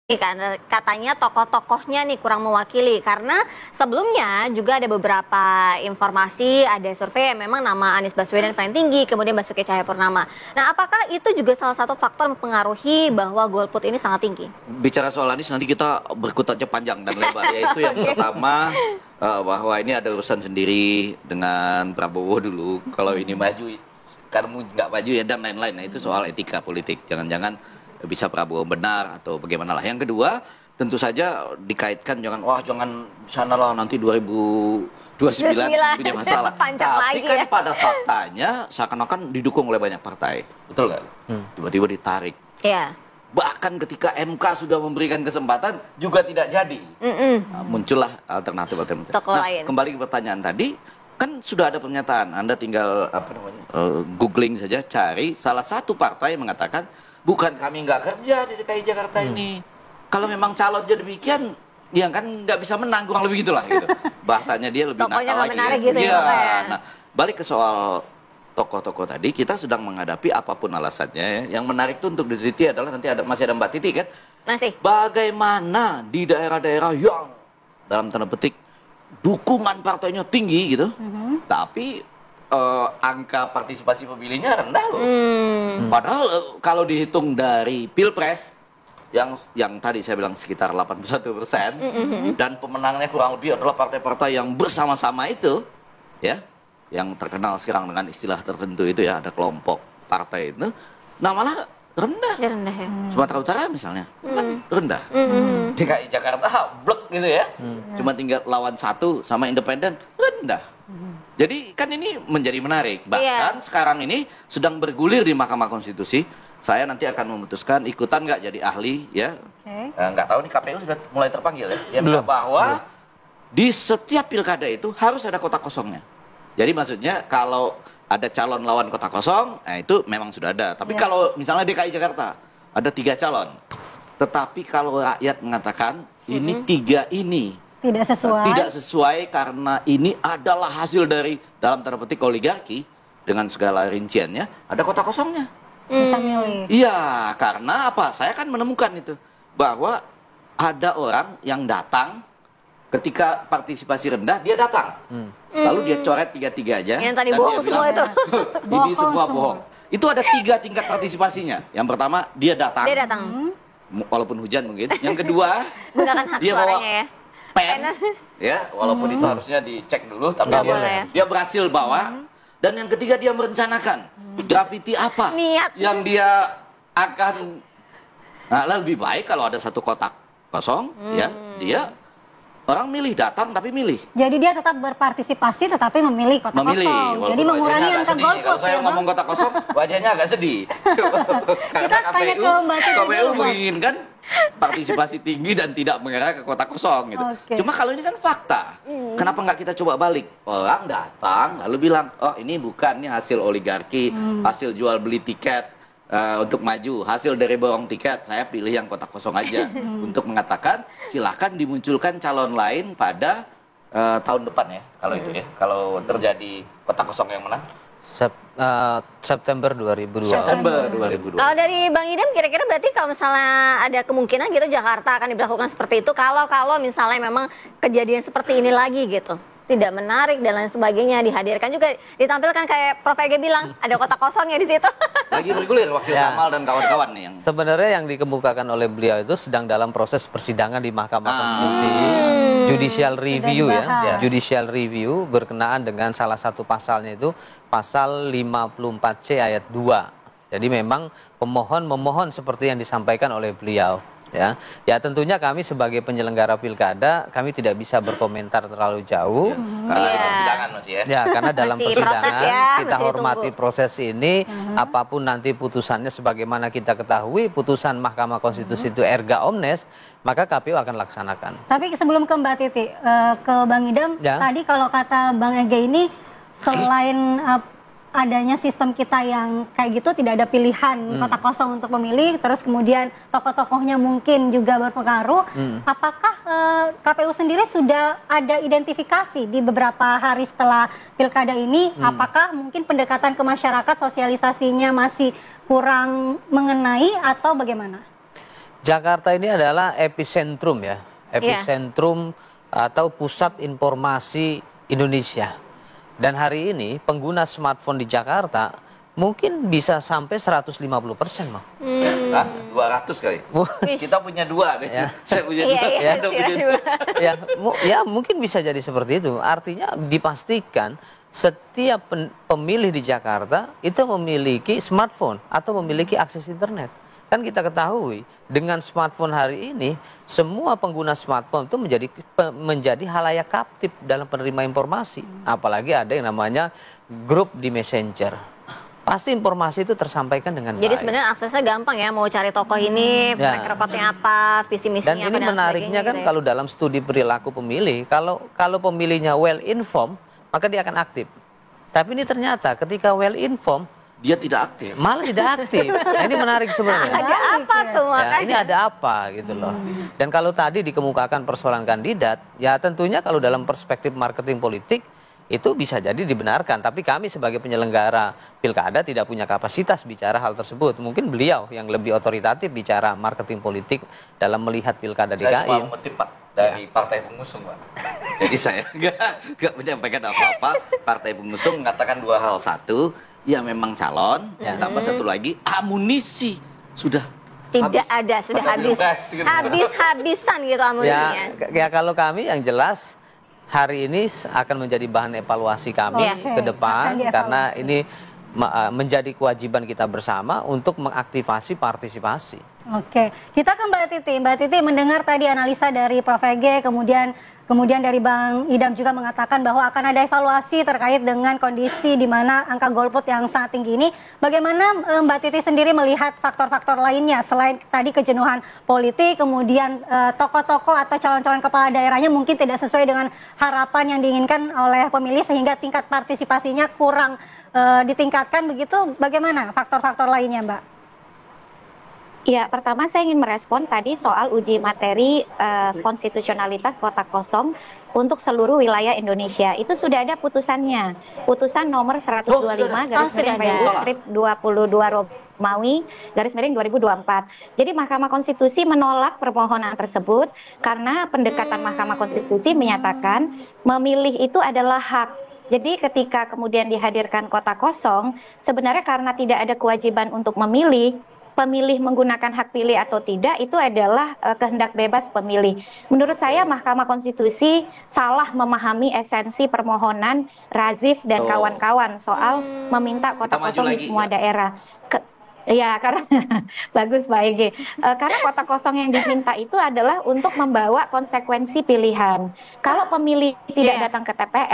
Karena katanya tokoh-tokohnya nih kurang mewakili karena sebelumnya juga ada beberapa informasi, ada survei yang memang nama Anies Baswedan paling tinggi, kemudian Basuki Cahayapurnama. Nah, apakah itu juga salah satu faktor mempengaruhi bahwa golput ini sangat tinggi? Bicara soal Anies nanti kita berkutatnya panjang dan lebar, yaitu yang pertama bahwa ini ada urusan sendiri dengan Prabowo dulu. Kalau ini maju, kamu nggak maju ya dan lain-lain. Nah, itu soal etika politik. Jangan-jangan bisa Prabowo benar atau bagaimana lah. Yang kedua, tentu saja dikaitkan jangan sana lah nanti 2029 punya masalah. Tapi kan pada faktanya seakan-akan didukung oleh banyak partai. Betul nggak? Tiba-tiba ditarik. Iya. Bahkan ketika MK sudah memberikan kesempatan juga tidak jadi. Nah, muncullah alternatif. Nah, kembali ke pertanyaan tadi, kan sudah ada pernyataan. Anda tinggal googling saja, cari salah satu partai yang mengatakan bukan kami nggak kerja di DKI Jakarta ini. Kalau memang calonnya demikian, ya kan nggak bisa menang, kurang lebih gitulah gitu. Bahasanya dia lebih nakal lagi. Gitu ya. Nah, balik ke soal tokoh-tokoh tadi, kita sedang menghadapi apapun alasannya. Yang menarik tuh untuk diteliti adalah nanti masih ada Mbak Titi kan? Masih. Bagaimana di daerah-daerah yang dalam tanda petik dukungan partainya tinggi gitu, tapi angka partisipasi pemilihnya rendah loh. Padahal kalau dihitung dari Pilpres yang tadi saya bilang sekitar 81%, dan pemenangnya kurang lebih adalah partai-partai yang bersama-sama itu, ya, yang terkenal sekarang dengan istilah tertentu itu ya, ada kelompok partai itu, nah malah rendah. Ya. Sumatera Utara misalnya, kan rendah. DKI Jakarta blek gitu ya, cuma tinggal lawan satu sama independen, rendah. Jadi kan ini menjadi menarik. Bahkan sekarang ini sedang bergulir di Mahkamah Konstitusi. Saya nanti akan memutuskan ikutan nggak jadi ahli ya. Nggak tahu nih, KPU sudah mulai terpanggil ya. Belum. Bahwa di setiap pilkada itu harus ada kotak kosongnya. Jadi maksudnya kalau ada calon lawan kotak kosong, nah itu memang sudah ada. Tapi kalau misalnya DKI Jakarta ada 3 calon, tetapi kalau rakyat mengatakan ini 3 ini tidak sesuai karena ini adalah hasil dari dalam tanda petik oligarki dengan segala rinciannya, ada kotak kosongnya. Bisa milih. Iya, karena apa? Saya kan menemukan itu bahwa ada orang yang datang ketika partisipasi rendah, dia datang. Lalu dia coret 3-3-nya. Yang tadi bohong semua itu. Ini semua bohong. Itu ada 3 tingkat partisipasinya. Yang pertama, dia datang. Walaupun hujan mungkin. Yang kedua, dia bawa pen, ya, walaupun itu harusnya dicek dulu, tapi dia berhasil bawa. Dan yang ketiga, dia merencanakan grafiti apa yang dia akan. Nah, lebih baik kalau ada satu kotak kosong, ya, dia orang milih, datang tapi milih. Jadi dia tetap berpartisipasi tetapi memilih kotak kosong. Jadi mengurangi angka golput. Kalau saya ngomong kotak kosong, wajahnya agak sedih. Kita tanya ke Mbak Titi. KPU menginginkan partisipasi tinggi dan tidak mengarah ke kotak kosong gitu. Cuma kalau ini kan fakta. Kenapa nggak kita coba balik? Orang datang lalu bilang, oh ini bukan, ini hasil oligarki, hasil jual beli tiket untuk maju, hasil dari borong tiket, saya pilih yang kotak kosong aja. Untuk mengatakan silahkan dimunculkan calon lain pada tahun depan ya, kalau itu ya, kalau terjadi kotak kosong yang menang. September 2020. Kalau dari Bang Idam, kira-kira berarti kalau misalnya ada kemungkinan gitu Jakarta akan diberlakukan seperti itu, kalau misalnya memang kejadian seperti ini lagi gitu, tidak menarik dan lain sebagainya, dihadirkan juga, ditampilkan kayak Prof. Ege bilang, ada kotak kosongnya di situ. Lagi bergulir Wakil Kamal dan kawan-kawan nih yang. Sebenarnya yang dikemukakan oleh beliau itu sedang dalam proses persidangan di Mahkamah Konstitusi, judicial review ya, judicial review berkenaan dengan salah satu pasalnya itu pasal 54C ayat 2. Jadi memang pemohon memohon seperti yang disampaikan oleh beliau. Ya tentunya kami sebagai penyelenggara pilkada kami tidak bisa berkomentar terlalu jauh karena persidangan masih ya. Ya karena dalam persidangan kita hormati proses ini, apapun nanti putusannya sebagaimana kita ketahui putusan Mahkamah Konstitusi itu erga omnes, maka KPU akan laksanakan. Tapi sebelum ke Mbak Titi, ke Bang Idam, tadi kalau kata Bang Ege ini selain adanya sistem kita yang kayak gitu, tidak ada pilihan kotak kosong untuk pemilih, terus kemudian tokoh-tokohnya mungkin juga berpengaruh. Apakah KPU sendiri sudah ada identifikasi di beberapa hari setelah pilkada ini? Apakah mungkin pendekatan ke masyarakat, sosialisasinya masih kurang mengenai atau bagaimana? Jakarta ini adalah epicentrum ya, epicentrum atau pusat informasi Indonesia. Dan hari ini pengguna smartphone di Jakarta mungkin bisa sampai 150%, Bang. Kan 200 kali. Kita punya 2 deh. Ya. Saya punya 2. Iya, punya 2. Ya, mungkin bisa jadi seperti itu. Artinya dipastikan setiap pemilih di Jakarta itu memiliki smartphone atau memiliki akses internet. Kan kita ketahui dengan smartphone hari ini semua pengguna smartphone itu menjadi halayak kaptif dalam penerima informasi. Apalagi ada yang namanya grup di Messenger. Pasti informasi itu tersampaikan dengan baik. Jadi sebenarnya aksesnya gampang ya, mau cari tokoh ini, track recordnya apa, visi misinya apa. Dan ini apa, menariknya kan gitu kalau dalam studi perilaku pemilih, kalau pemilihnya well informed, maka dia akan aktif. Tapi ini ternyata ketika well informed, dia tidak aktif. Malah tidak aktif. Nah, ini menarik sebenarnya. Ada apa tuh makanya? Ya, ini ada apa gitu loh. Dan kalau tadi dikemukakan persoalan kandidat, ya tentunya kalau dalam perspektif marketing politik itu bisa jadi dibenarkan. Tapi kami sebagai penyelenggara pilkada tidak punya kapasitas bicara hal tersebut. Mungkin beliau yang lebih otoritatif bicara marketing politik dalam melihat pilkada DKI. Saya cuma motif, Pak, dari partai pengusung, Pak. Jadi saya nggak menyampaikan apa-apa. Partai pengusung mengatakan 2 hal. 1, ya memang calon, ditambah 1 lagi amunisi sudah tidak ada, sudah habis, gitu. habis-habisan gitu amunisinya. Ya kalau kami yang jelas hari ini akan menjadi bahan evaluasi kami ke depan karena ini menjadi kewajiban kita bersama untuk mengaktifasi partisipasi. Oke, kita ke Mbak Titi. Mbak Titi mendengar tadi analisa dari Prof. Ege, kemudian dari Bang Idam juga mengatakan bahwa akan ada evaluasi terkait dengan kondisi di mana angka golput yang sangat tinggi ini. Bagaimana Mbak Titi sendiri melihat faktor-faktor lainnya selain tadi kejenuhan politik, kemudian tokoh-tokoh atau calon-calon kepala daerahnya mungkin tidak sesuai dengan harapan yang diinginkan oleh pemilih sehingga tingkat partisipasinya kurang ditingkatkan begitu. Bagaimana faktor-faktor lainnya, Mbak? Ya, pertama saya ingin merespon tadi soal uji materi konstitusionalitas kota kosong untuk seluruh wilayah Indonesia. Itu sudah ada putusannya. Putusan nomor 125/2022 Romawi /2024. Jadi Mahkamah Konstitusi menolak permohonan tersebut karena pendekatan Mahkamah Konstitusi menyatakan memilih itu adalah hak. Jadi ketika kemudian dihadirkan kota kosong, sebenarnya karena tidak ada kewajiban untuk memilih, pemilih menggunakan hak pilih atau tidak itu adalah kehendak bebas pemilih. Menurut saya Mahkamah Konstitusi salah memahami esensi permohonan Razif dan kawan-kawan soal meminta kota kosong di semua daerah. Ya, karena bagus Pak Ege. Karena kota kosong yang diminta itu adalah untuk membawa konsekuensi pilihan. Kalau pemilih tidak datang ke TPS